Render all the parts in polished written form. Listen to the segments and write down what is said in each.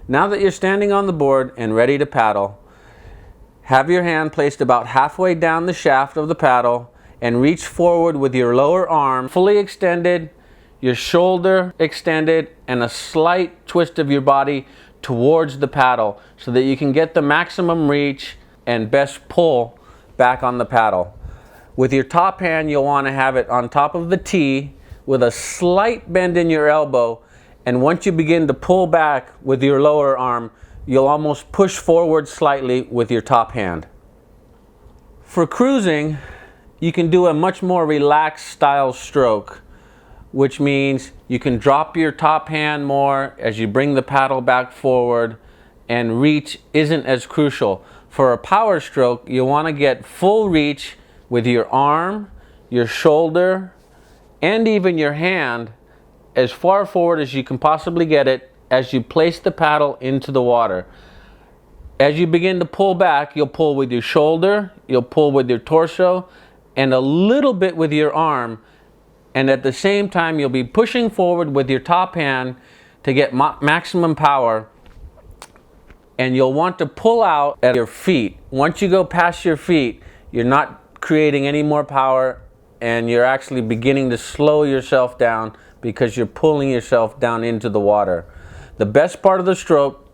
Now that you're standing on the board and ready to paddle, have your hand placed about halfway down the shaft of the paddle and reach forward with your lower arm fully extended, your shoulder extended, and a slight twist of your body towards the paddle so that you can get the maximum reach and best pull back on the paddle. With your top hand, you'll want to have it on top of the tee with a slight bend in your elbow, and once you begin to pull back with your lower arm, you'll almost push forward slightly with your top hand. For cruising, you can do a much more relaxed style stroke, which means you can drop your top hand more as you bring the paddle back forward, and reach isn't as crucial. For a power stroke, you want to get full reach with your arm, your shoulder, and even your hand as far forward as you can possibly get it as you place the paddle into the water. As you begin to pull back, you'll pull with your shoulder, you'll pull with your torso, and a little bit with your arm. And at the same time, you'll be pushing forward with your top hand to get maximum power. And you'll want to pull out at your feet. Once you go past your feet, you're not creating any more power, and you're actually beginning to slow yourself down because you're pulling yourself down into the water. The best part of the stroke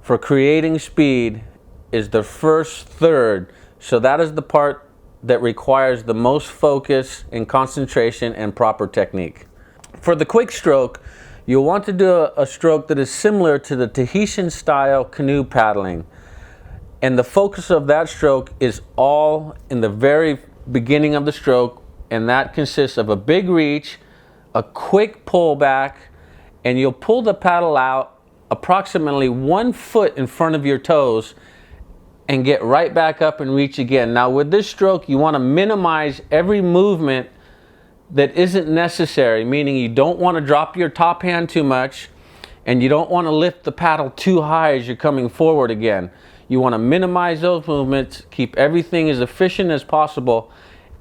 for creating speed is the first third. So that is the part that requires the most focus and concentration and proper technique. For the quick stroke, you'll want to do a stroke that is similar to the Tahitian style canoe paddling. And the focus of that stroke is all in the very beginning of the stroke, and that consists of a big reach, a quick pull back, and you'll pull the paddle out approximately 1 foot in front of your toes and get right back up and reach again. Now with this stroke, you want to minimize every movement that isn't necessary, meaning you don't want to drop your top hand too much, and you don't want to lift the paddle too high as you're coming forward again. You want to minimize those movements, keep everything as efficient as possible,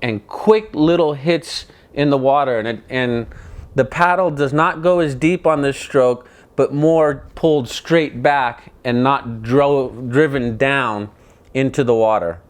and quick little hits in the water. And the paddle does not go as deep on this stroke, but more pulled straight back and not driven down into the water.